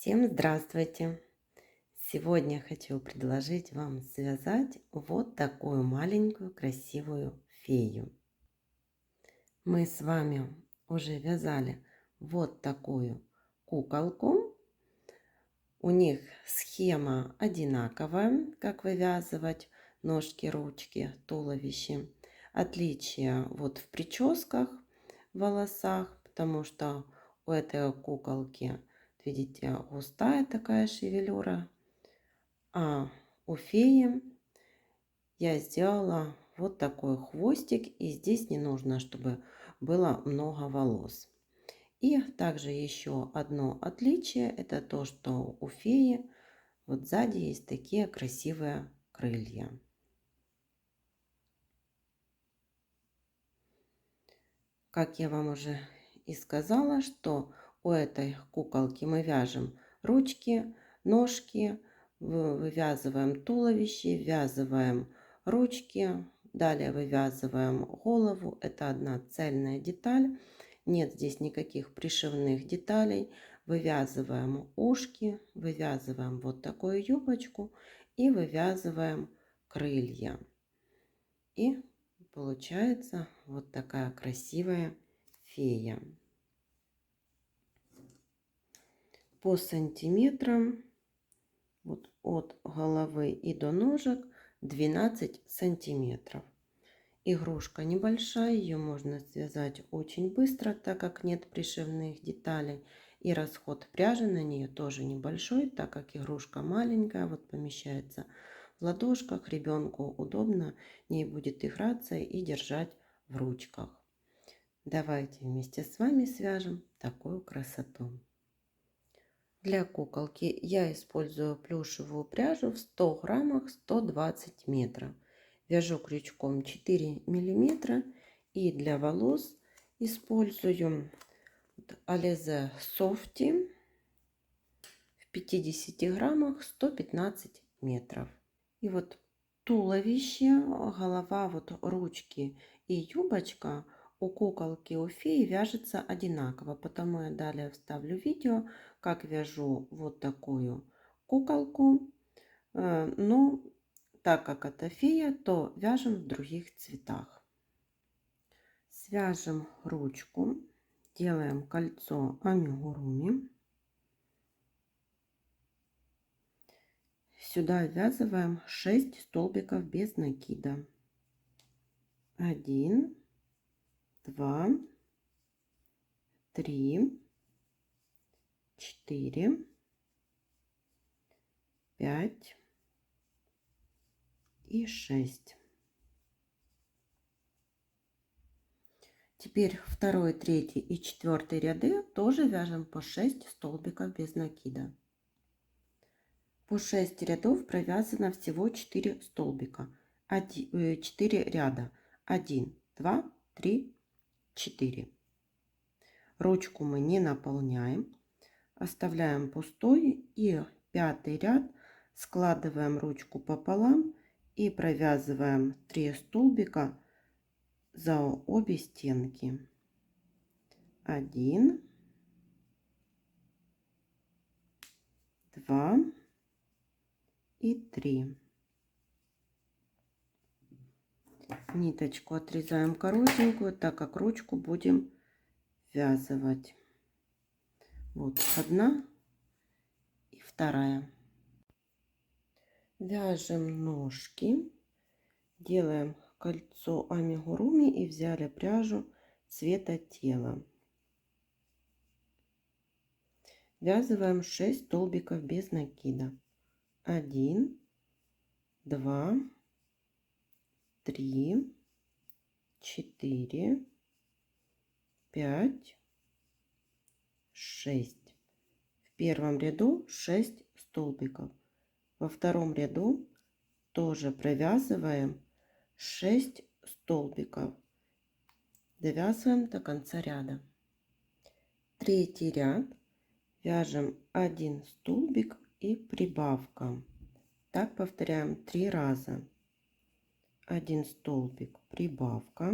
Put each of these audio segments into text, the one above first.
Всем здравствуйте! Сегодня хочу предложить вам связать вот такую маленькую красивую фею. Мы с вами уже вязали вот такую куколку. У них схема одинаковая, как вывязывать ножки, ручки, туловище. Отличие вот в прическах, волосах, потому что у этой куколки, видите, густая такая шевелюра, а у феи я сделала вот такой хвостик, и здесь не нужно, чтобы было много волос. И также еще одно отличие, это то, что у феи вот сзади есть такие красивые крылья. Как я вам уже и сказала, что у этой куколки мы вяжем ручки, ножки, вывязываем туловище, ввязываем ручки, далее вывязываем голову. Это одна цельная деталь. Нет здесь никаких пришивных деталей. Вывязываем ушки, вывязываем вот такую юбочку и вывязываем крылья. И получается вот такая красивая фея. По сантиметрам вот от головы и до ножек 12 сантиметров. Игрушка небольшая, ее можно связать очень быстро, так как нет пришивных деталей. И расход пряжи на нее тоже небольшой, так как игрушка маленькая, вот помещается в ладошках, ребенку удобно ней будет играться и держать в ручках. Давайте вместе с вами свяжем такую красоту. Для куколки я использую плюшевую пряжу в 100 граммах 120 метров. Вяжу крючком 4 миллиметра. И для волос использую Alize Softy в 50 граммах 115 метров. И вот туловище, голова, вот ручки и юбочка у куколки, у феи вяжется одинаково. Потому я далее вставлю видео, как вяжу вот такую куколку. Но так как это фея, то вяжем в других цветах. Свяжем ручку, делаем кольцо амигуруми. Сюда ввязываем 6 столбиков без накида. 1, 2, 3, 4, 5 и 6. Теперь второй, третий и четвертый ряды тоже вяжем по 6 столбиков без накида. По 6 рядов провязано всего 4 столбика, 4 ряда. 1, 2, 3, 4. Ручку мы не наполняем, оставляем пустой, и пятый ряд складываем ручку пополам и провязываем 3 столбика за обе стенки. 1, 2 и 3. Ниточку отрезаем коротенькую, так как ручку будем ввязывать. Вот одна и вторая. Вяжем ножки, делаем кольцо амигуруми и взяли пряжу цвета тела. Ввязываем 6 столбиков без накида. 1, 2, 3, 4, 5, 6. В первом ряду 6 столбиков. Во втором ряду тоже провязываем 6 столбиков. Довязываем до конца ряда. Третий ряд вяжем 1 столбик и прибавка. Так повторяем 3 раза. 1 столбик, прибавка,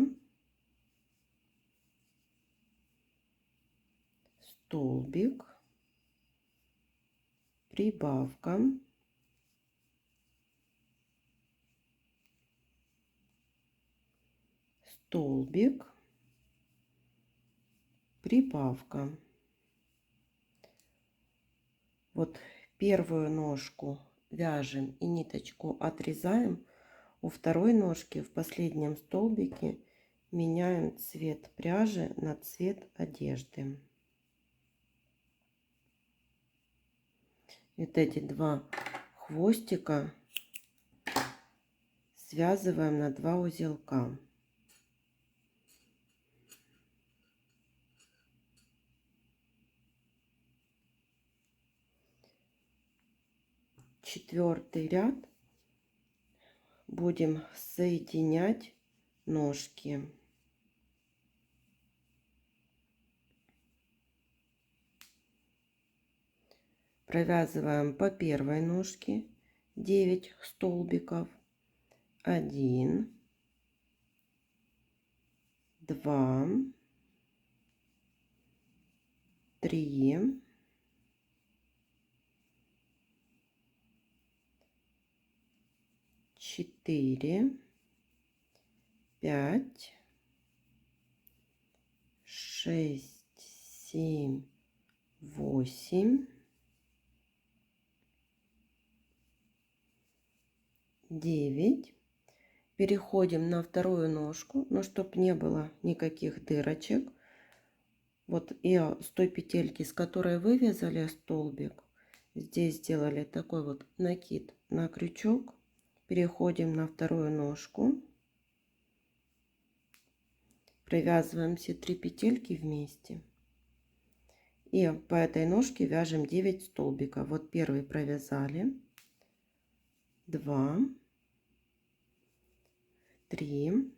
столбик, прибавка, столбик, прибавка. Вот первую ножку вяжем и ниточку отрезаем. У второй ножки в последнем столбике меняем цвет пряжи на цвет одежды. Вот эти два хвостика связываем на 2 узелка. Четвертый ряд будем соединять ножки. Провязываем по первой ножке 9 столбиков. 1, 2, 3, 4, 5, 6, 7, 8, 9. Переходим на вторую ножку, но чтобы не было никаких дырочек. Вот и с той петельки, с которой вывязали столбик, здесь сделали такой вот накид на крючок. Переходим на вторую ножку, провязываем все 3 петельки вместе и по этой ножке вяжем 9 столбиков. Вот первый провязали, 2, 3,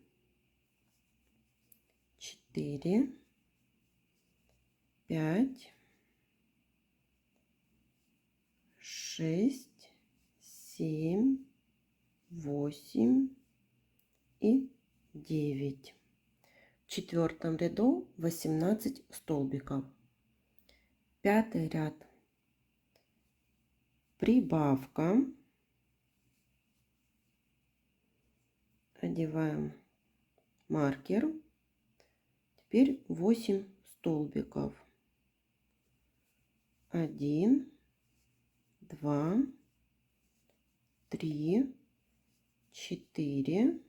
4, 5, 6, 7, 8 и 9. В четвертом ряду 18 столбиков. Пятый ряд, прибавка, одеваем маркер. Теперь 8 столбиков. 1, 2, 3, 4,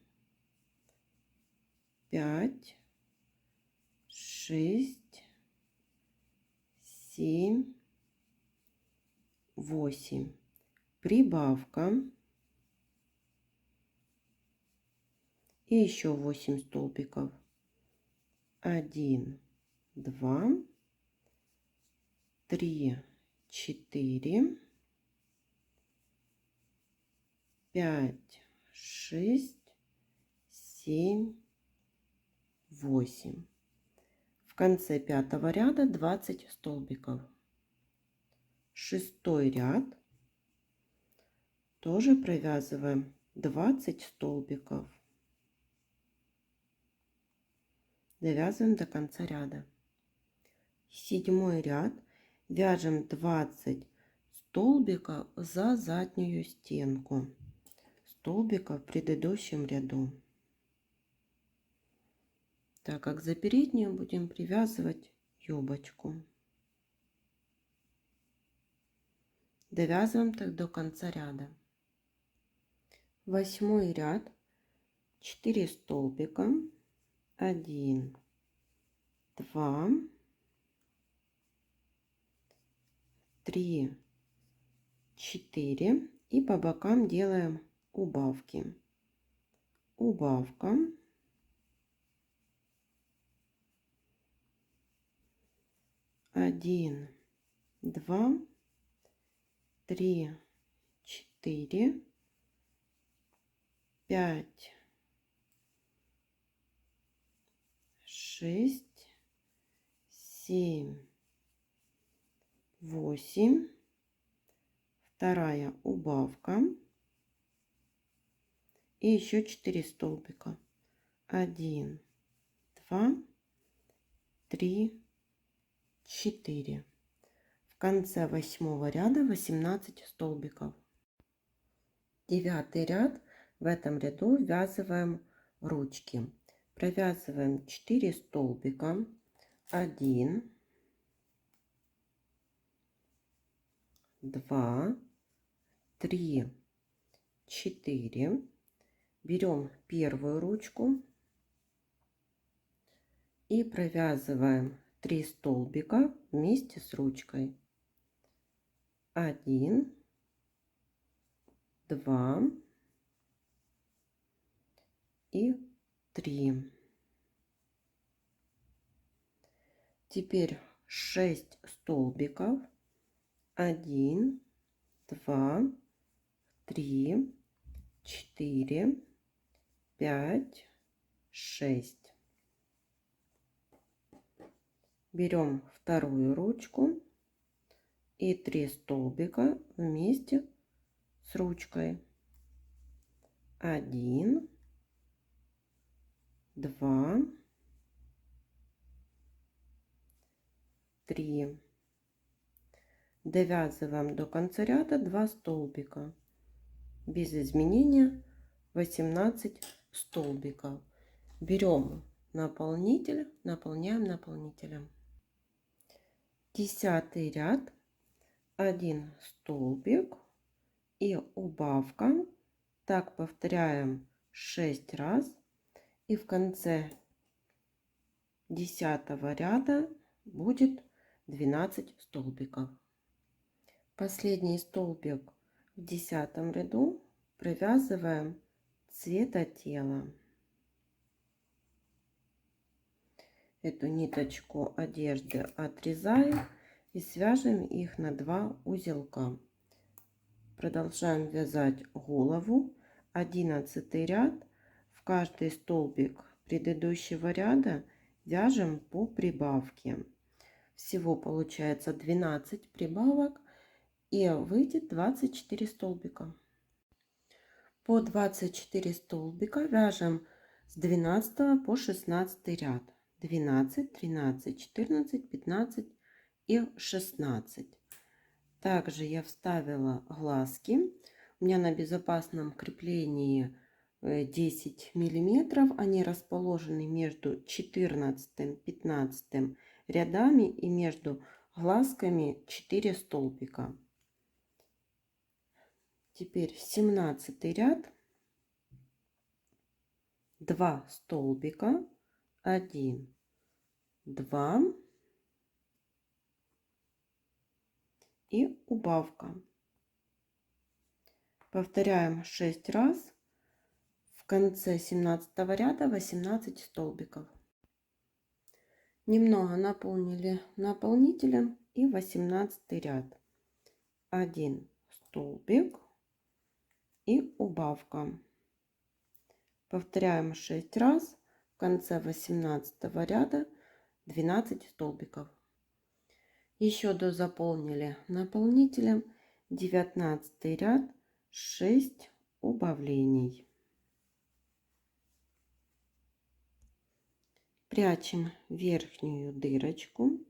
5, 6, 7, 8. Прибавка. И еще 8 столбиков. 1, 2, 3, 4, 5, 6, 7, 8. В конце пятого ряда 20 столбиков. Шестой ряд тоже провязываем 20 столбиков. Довязываем до конца ряда. Седьмой ряд вяжем 20 столбиков за заднюю стенку столбика в предыдущем ряду, так как за переднюю будем привязывать юбочку. Довязываем так до конца ряда. Восьмой ряд, 4 столбика, 1, 2, 3, 4 и по бокам делаем убавки. Убавка, 1, 2, 3, 4, 5, 6, 7, 8, вторая убавка и еще 4 столбика. 1, 2, 3, 4. В конце 8 ряда 18 столбиков. 9 ряд. В этом ряду ввязываем ручки. Провязываем 4 столбика. 1, 2, 3, 4. Берем первую ручку и провязываем 3 столбика вместе с ручкой. 1, 2 и 3. Теперь 6 столбиков. 1, 2, 3, 4, 5, 6. Берем вторую ручку и 3 столбика вместе с ручкой. 1, 2, 3. Довязываем до конца ряда 2 столбика. Без изменения 18 столбиков. Берем наполнитель, наполняем наполнителем. 10 ряд. 1 столбик и убавка. Так повторяем 6 раз. И в конце 10 ряда будет 12 столбиков. Последний столбик в 10 ряду провязываем цвета тела. Эту ниточку одежды отрезаем и свяжем их на 2 узелка. Продолжаем вязать голову. 11 ряд. В каждый столбик предыдущего ряда вяжем по прибавке. Всего получается 12 прибавок и выйдет 24 столбика. По 24 столбика вяжем с 12 по 16 ряд. 12, 13, 14, 15 и 16. Также я вставила глазки. У меня на безопасном креплении 10 миллиметров. Они расположены между 14, 15 рядами и между глазками 4 столбика. Теперь 17 ряд. 2 столбика. 1, 2 и убавка. Повторяем 6 раз. В конце 17 ряда 18 столбиков. Немного наполнили наполнителем и 18 ряд. 1 столбик и убавка. Повторяем 6 раз. В конце 18 ряда 12 столбиков. Еще дозаполнили наполнителем. 19 ряд, 6 убавлений. Прячем верхнюю дырочку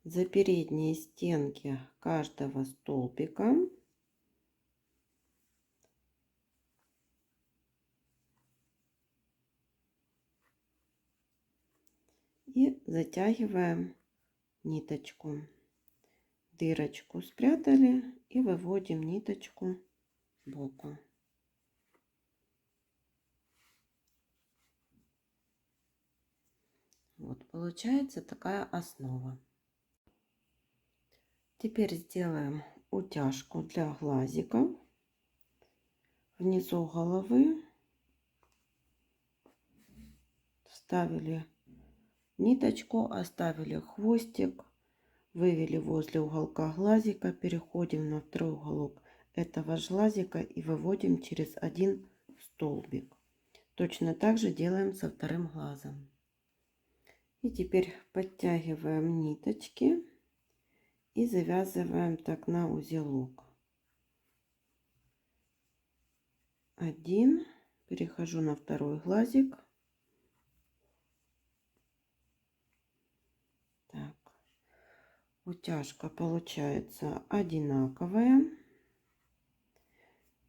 за передние стенки каждого столбика. И затягиваем ниточку. Дырочку спрятали и выводим ниточку сбоку. Вот получается такая основа. Теперь сделаем утяжку для глазиков. Внизу головы вставили ниточку, оставили хвостик, вывели возле уголка глазика, переходим на второй уголок этого же глазика и выводим через один столбик. Точно так же делаем со вторым глазом. И теперь подтягиваем ниточки и завязываем так на узелок. 1, перехожу на второй глазик. Так. Утяжка получается одинаковая.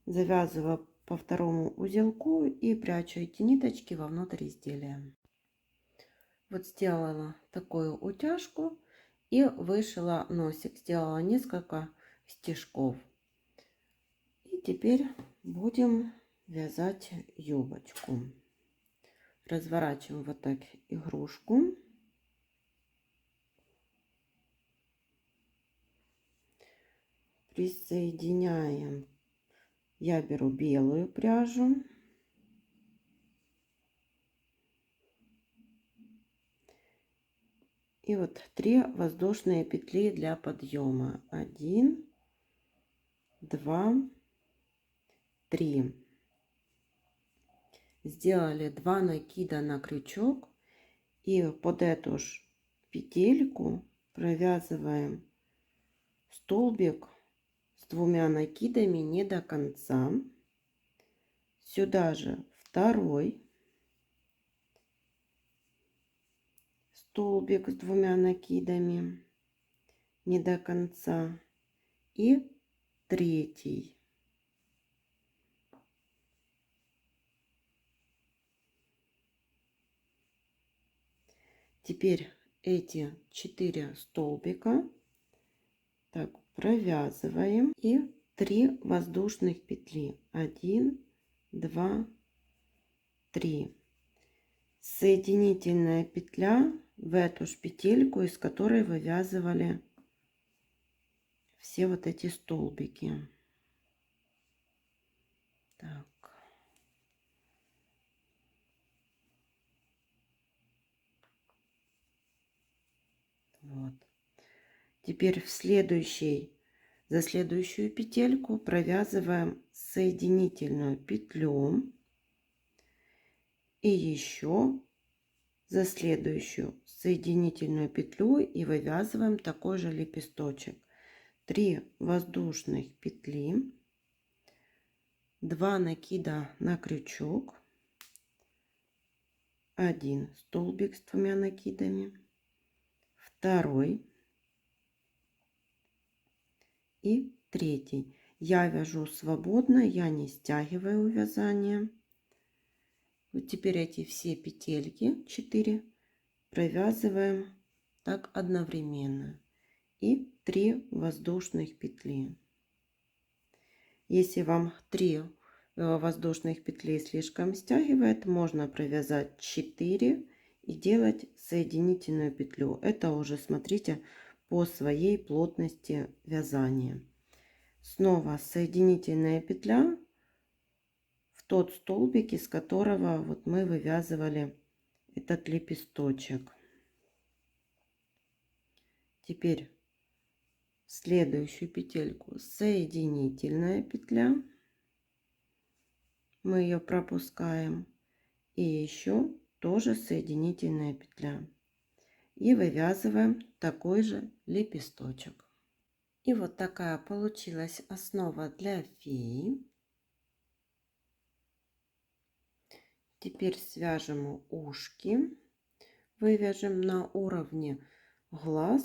Завязываю по второму узелку и прячу эти ниточки вовнутрь изделия. Вот сделала такую утяжку и вышила носик. Сделала несколько стежков. И теперь будем вязать юбочку. Разворачиваем вот так игрушку. Присоединяем. Я беру белую пряжу. И вот 3 воздушные петли для подъема. 1, 2, 3. Сделали 2 накида на крючок. И под эту же петельку провязываем столбик с 2 накидами не до конца. Сюда же второй столбик с 2 накидами не до конца и третий. Теперь эти 4 столбика так провязываем и 3 воздушных петли. 1, 2, 3. Соединительная петля в эту же петельку, из которой вывязывали все вот эти столбики. Так. Вот. Теперь в за следующую петельку провязываем соединительную петлю и еще за следующую соединительную петлю и вывязываем такой же лепесточек. 3 воздушных петли, 2 накида на крючок, 1 столбик с 2 накидами, второй и третий. Я вяжу свободно, я не стягиваю вязание. Вот теперь эти все петельки 4 провязываем так одновременно и 3 воздушных петли. Если вам 3 воздушных петли слишком стягивает, можно провязать 4 и делать соединительную петлю. Это уже смотрите по своей плотности вязания. Снова соединительная петля в тот столбик, из которого вот мы вывязывали этот лепесточек. Теперь в следующую петельку соединительная петля. Мы ее пропускаем. И еще тоже соединительная петля. И вывязываем такой же лепесточек. И вот такая получилась основа для феи. Теперь свяжем ушки. Вывяжем на уровне глаз.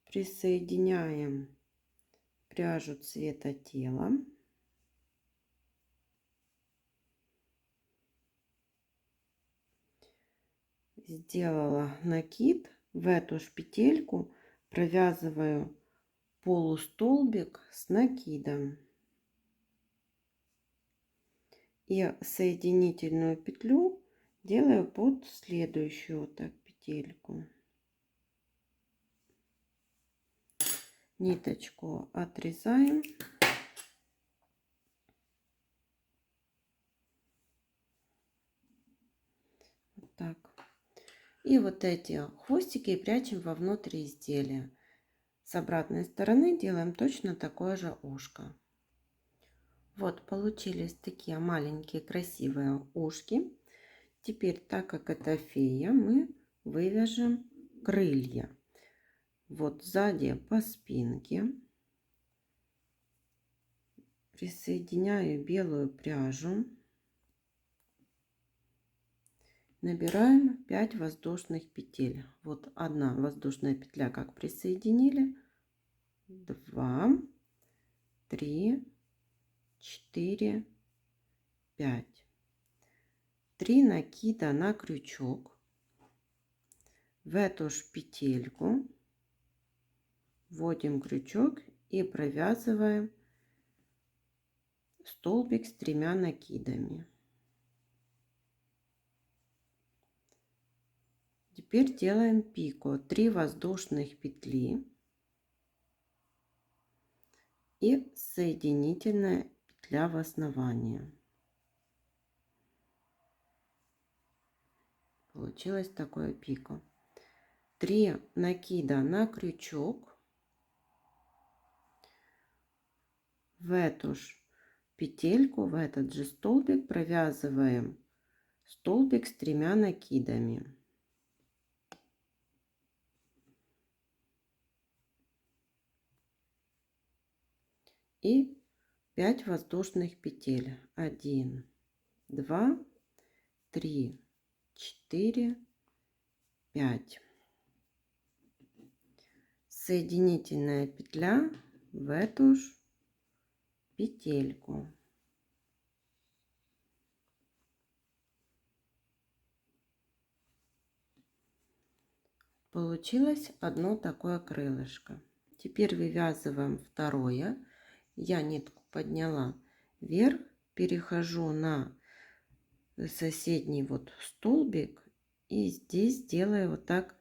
Присоединяем пряжу цвета тела. Сделала накид, в эту же петельку провязываю полустолбик с накидом и соединительную петлю делаю под следующую вот так петельку. Ниточку отрезаем. Вот так. И вот эти хвостики прячем вовнутрь изделия. С обратной стороны делаем точно такое же ушко. Вот получились такие маленькие красивые ушки. Теперь, так как это фея, мы вывяжем крылья. Вот сзади по спинке присоединяю белую пряжу. набираем 5 воздушных петель. Вот одна воздушная петля, как присоединили, 2, 3, 4, 5. 3 накида на крючок. В эту же петельку вводим крючок и провязываем столбик с 3 накидами. Теперь делаем пико. 3 воздушных петли и соединительная петля в основании. Получилось такое пико. 3 накида на крючок. В эту же петельку, в этот же столбик провязываем столбик с 3 накидами. И 5 воздушных петель. 1, 2, 3, 4, 5. Соединительная петля в эту же петельку. Получилось одно такое крылышко. Теперь вывязываем второе. Я нитку подняла вверх, перехожу на соседний вот столбик и здесь делаю вот так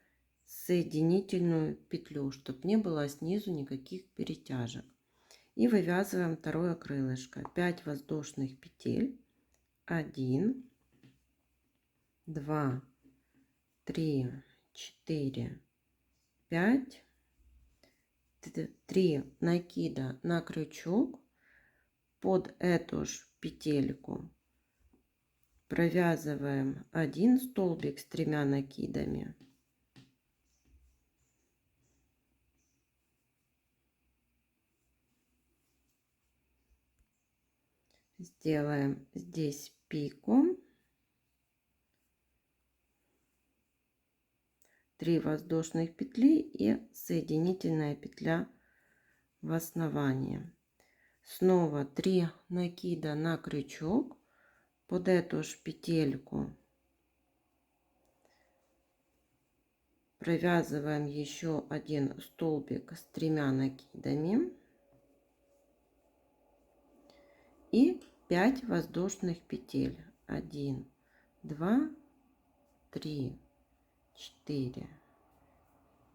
соединительную петлю, чтобы не было снизу никаких перетяжек. И вывязываем второе крылышко. 5 воздушных петель. 1, 2, 3, 4, 5. 3 накида на крючок. Под эту же петельку провязываем 1 столбик с 3 накидами. Сделаем здесь пику. 3 воздушных петли и соединительная петля в основании. Снова 3 накида на крючок. Под эту же петельку провязываем еще 1 столбик с 3 накидами и 5 воздушных петель. 1, 2, 3, 4,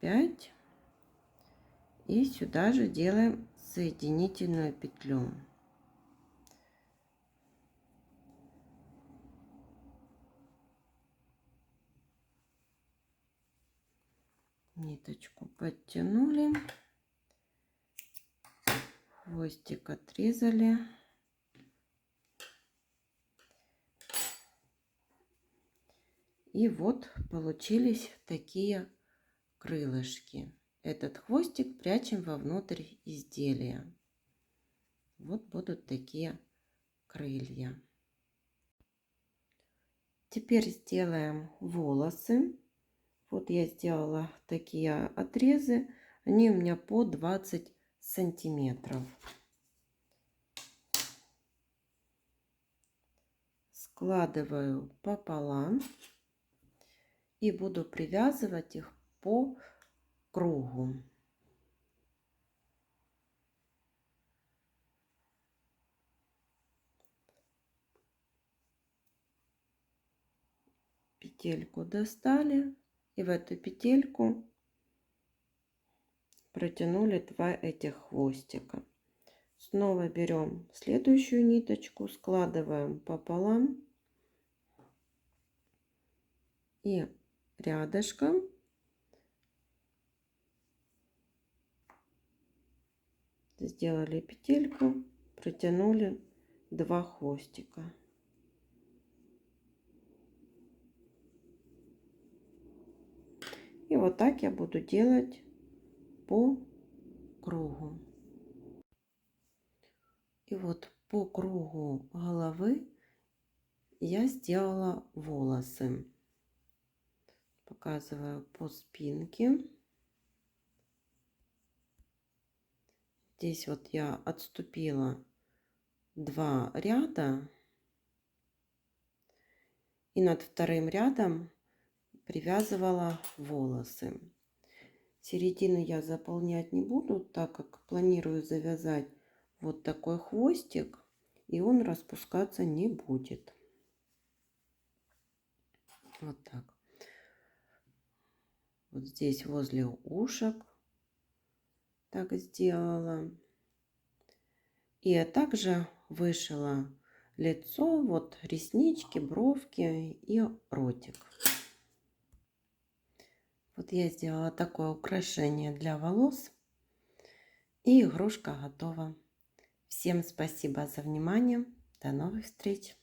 5. И сюда же делаем соединительную петлю. Ниточку подтянули, хвостик отрезали. И вот получились такие крылышки. Этот хвостик прячем вовнутрь изделия. Вот будут такие крылья. Теперь сделаем волосы. Вот я сделала такие отрезы. Они у меня по 20 сантиметров. Складываю пополам и буду привязывать их по кругу. Петельку достали и в эту петельку протянули 2 этих хвостика. Снова берем следующую ниточку, складываем пополам и рядышком сделали петельку, протянули 2 хвостика. И вот так я буду делать по кругу. И вот по кругу головы я сделала волосы. Показываю по спинке. Здесь вот я отступила 2 ряда. И над вторым рядом привязывала волосы. Середину я заполнять не буду, так как планирую завязать вот такой хвостик, и он распускаться не будет. Вот так. Вот здесь возле ушек так сделала. И также вышила лицо, вот реснички, бровки и ротик. Вот я сделала такое украшение для волос. И игрушка готова. Всем спасибо за внимание. До новых встреч!